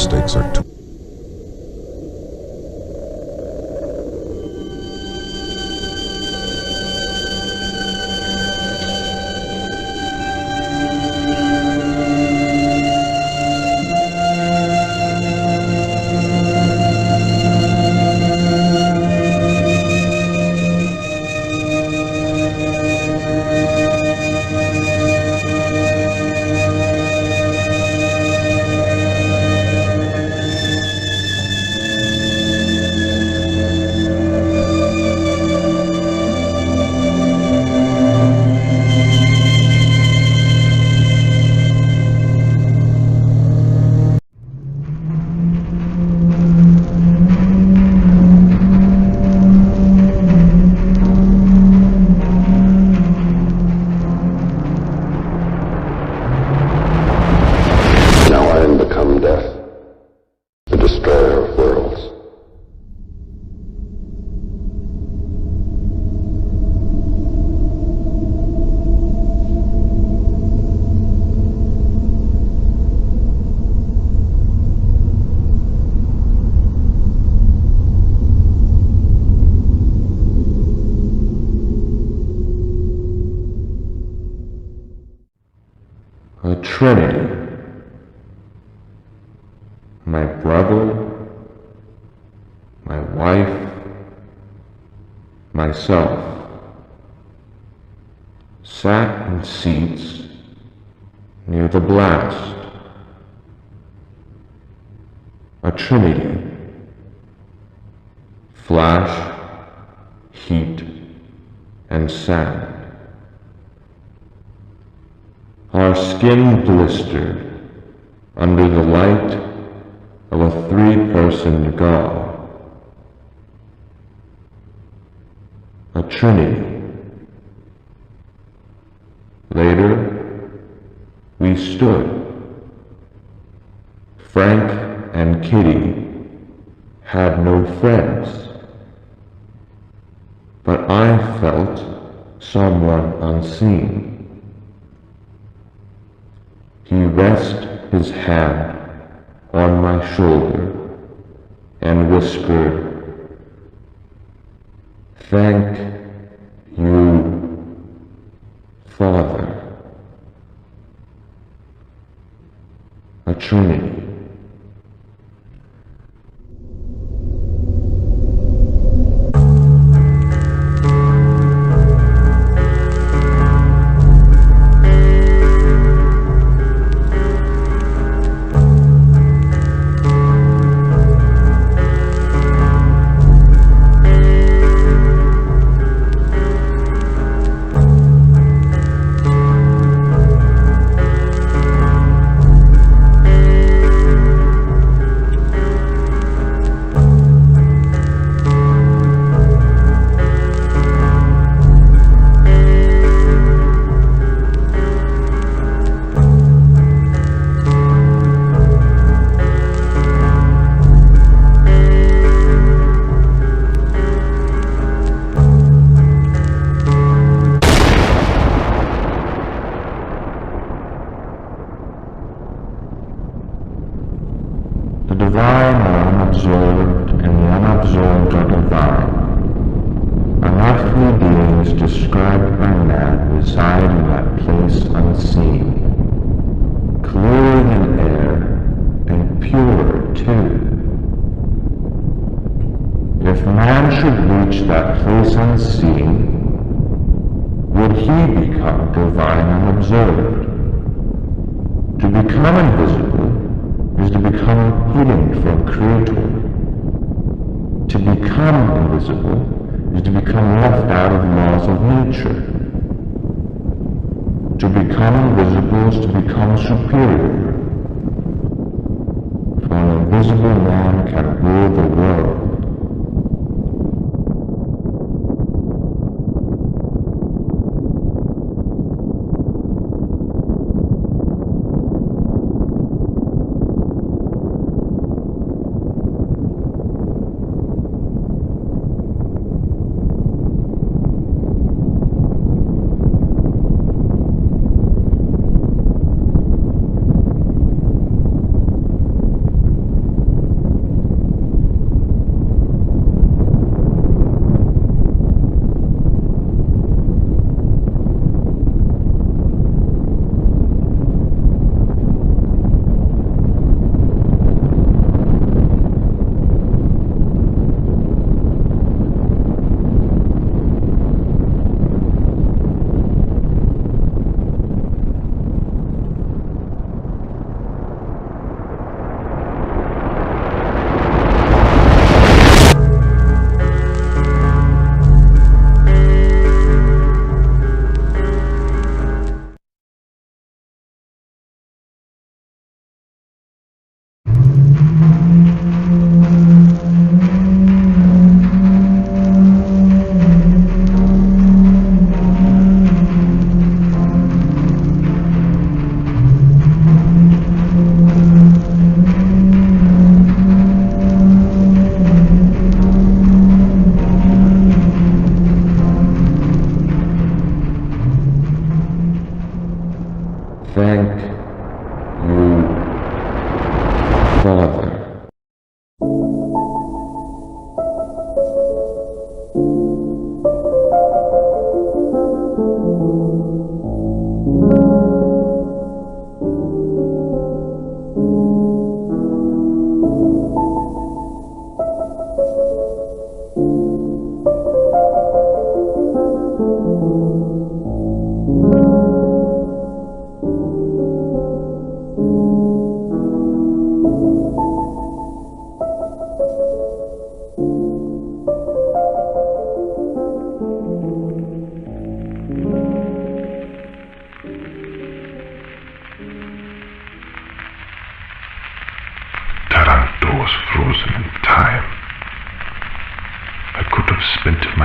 stakes are too a Trinity. My brother, my wife, myself, sat in seats near the blast. A Trinity. Flash, heat, and sand. Our skin blistered under the light of a three-person god. A Trinity. Later, we stood. Frank and Kitty had no friends, but I felt someone unseen. He rested his hand on my shoulder and whispered, "Thank you, Father." A Trinity. The divine are unobserved, and the unobserved are divine. Unearthly beings described by man reside in that place unseen, clearer than air, and purer too. If man should reach that place unseen, would he become divine unobserved? To become invisible is to become hidden from Creator. To become invisible is to become left out of laws of nature. To become invisible is to become superior. For an invisible man can rule the world.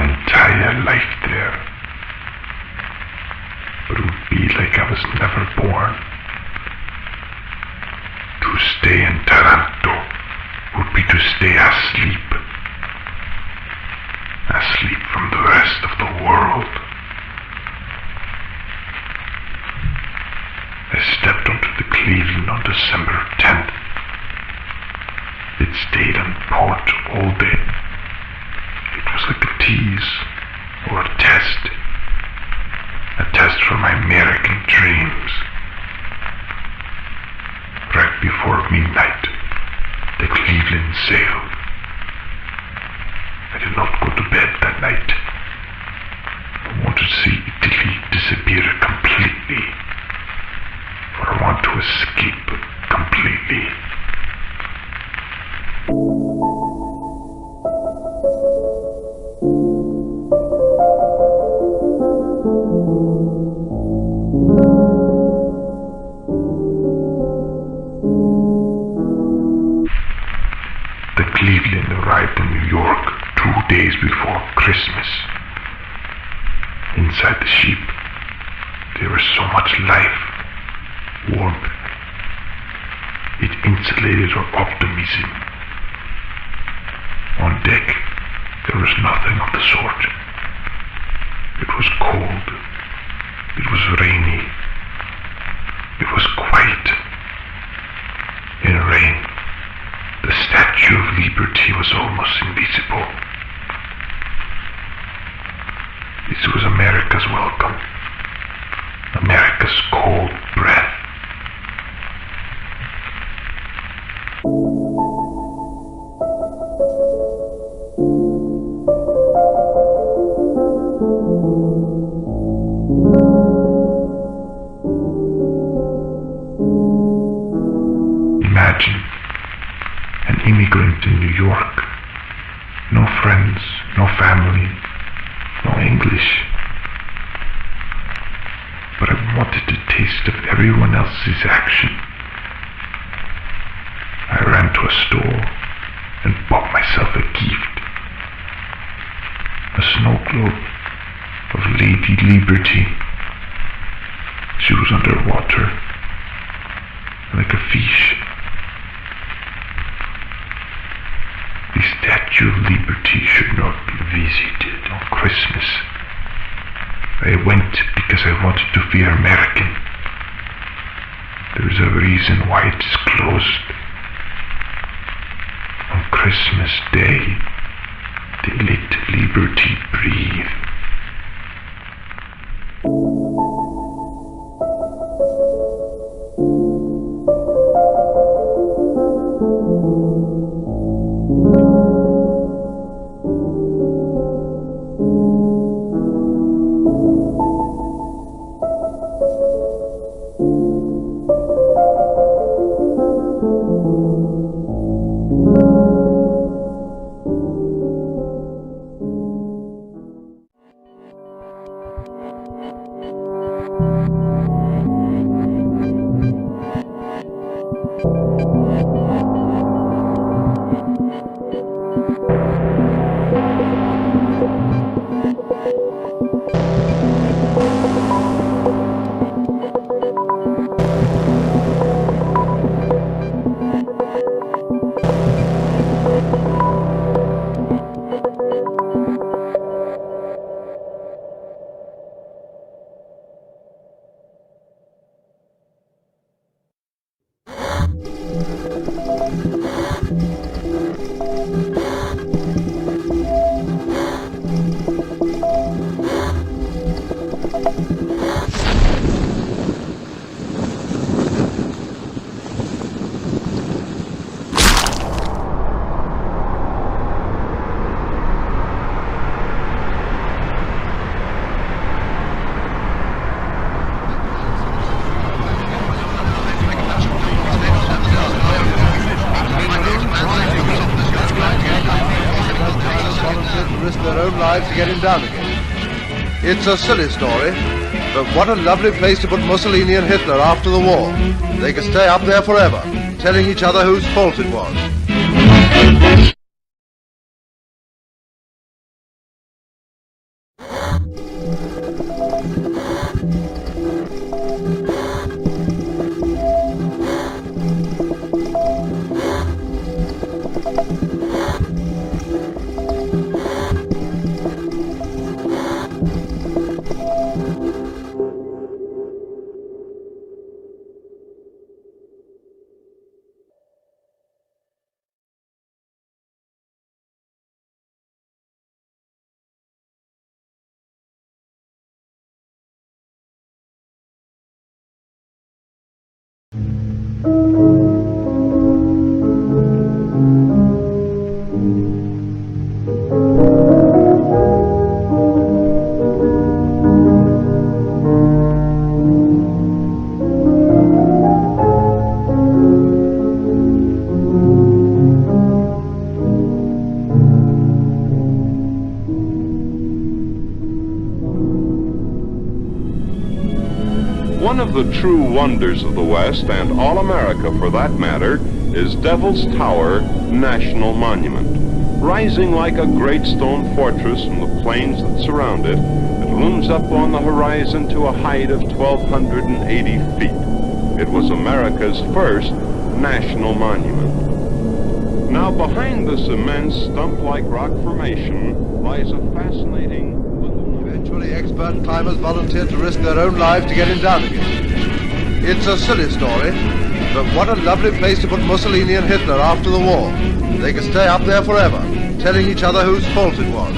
entire life there. But it would be like I was never born. To stay in Taranto would be to stay asleep. Asleep from the rest of the world. I stepped onto the Cleveland on December 10th. It stayed on port all day. It was like a tease or a test. A test for my American dreams. Right before midnight, the Cleveland sailed. I did not go to bed that night. I wanted to see Italy disappear completely. For I want to escape completely. The Cleveland arrived in New York 2 days before Christmas. Inside the ship, there was so much life, warmth. It insulated our optimism. On deck, there was nothing of the sort. It was cold. It was rainy. It was quiet. In rain, the Statue of Liberty was almost invisible. This was America's welcome. America's cold breath. Imagine an immigrant in New York. No friends, no family, no English. But I wanted a taste of everyone else's action. I ran to a store and bought myself a gift. A snow globe of Lady Liberty. She was underwater, like a fish. The Statue of Liberty should not be visited on Christmas. I went because I wanted to feel American. There is a reason why it is closed. On Christmas Day, they let liberty breathe. Risk their own lives to get him down again. It's a silly story, but what a lovely place to put Mussolini and Hitler after the war. They could stay up there forever, telling each other whose fault it was. One of the true wonders of the West, and all America for that matter, is Devil's Tower National Monument. Rising like a great stone fortress from the plains that surround it, it looms up on the horizon to a height of 1,280 feet. It was America's first national monument. Now behind this immense stump-like rock formation lies a fascinating... Eventually, expert climbers volunteered to risk their own lives to get him down again. It's a silly story, but what a lovely place to put Mussolini and Hitler after the war. They could stay up there forever, telling each other whose fault it was.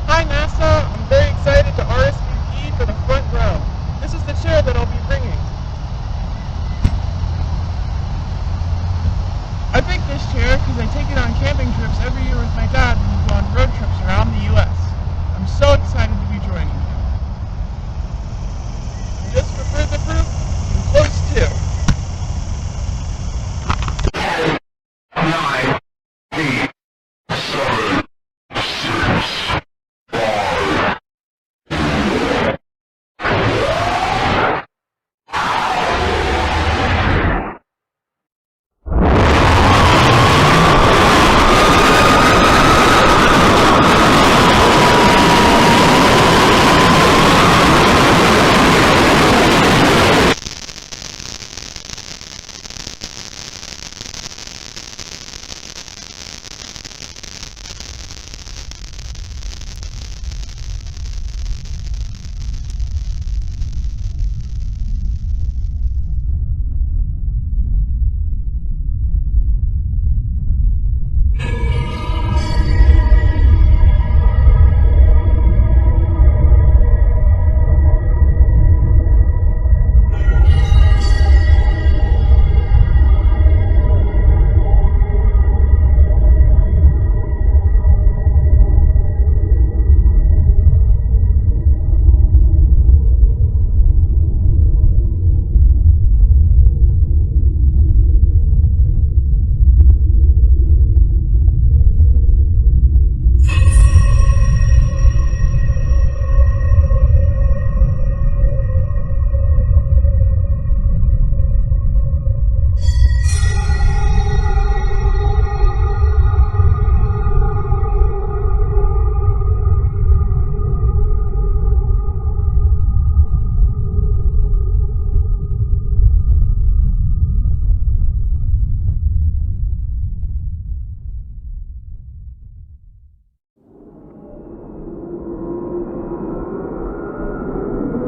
Hi NASA, I'm very excited to RSVP for the front row. This is the chair that I'll be bringing. I picked this chair because I take it on camping trips every year with my dad when we go on road trips around the U.S. I'm so excited to be joining you. And just for further proof, I'm close too.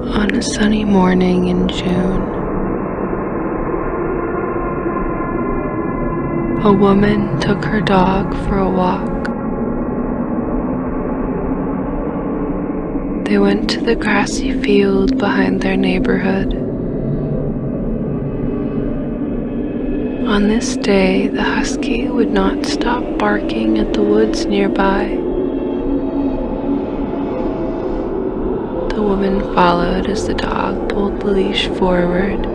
On a sunny morning in June, a woman took her dog for a walk. They went to the grassy field behind their neighborhood. On this day, the husky would not stop barking at the woods nearby. The woman followed as the dog pulled the leash forward,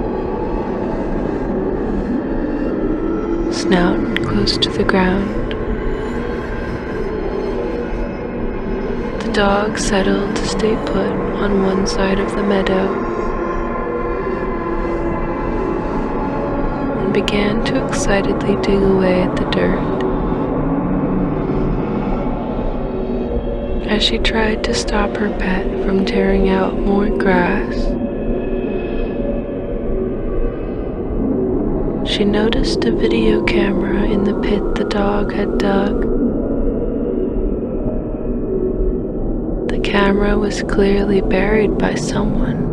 snout close to the ground. The dog settled to stay put on one side of the meadow and began to excitedly dig away at the dirt. As she tried to stop her pet from tearing out more grass, she noticed a video camera in the pit the dog had dug. The camera was clearly buried by someone.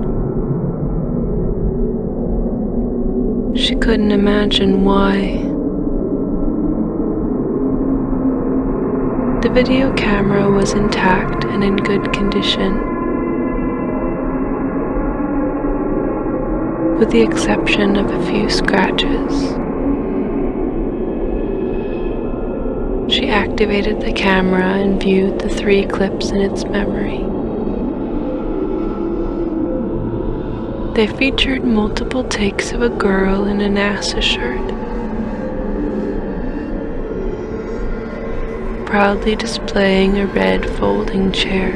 She couldn't imagine why. The video camera was intact and in good condition, with the exception of a few scratches. She activated the camera and viewed the 3 clips in its memory. They featured multiple takes of a girl in a NASA shirt, proudly displaying a red folding chair.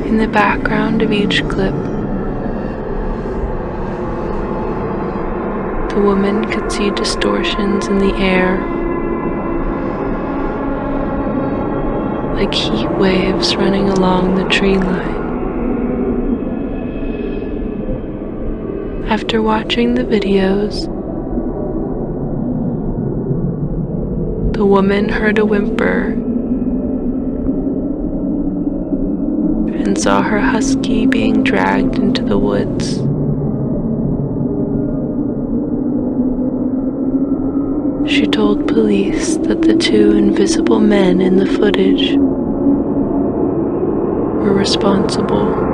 In the background of each clip, the woman could see distortions in the air, like heat waves running along the tree line. After watching the videos, the woman heard a whimper and saw her husky being dragged into the woods. She told police that the two invisible men in the footage were responsible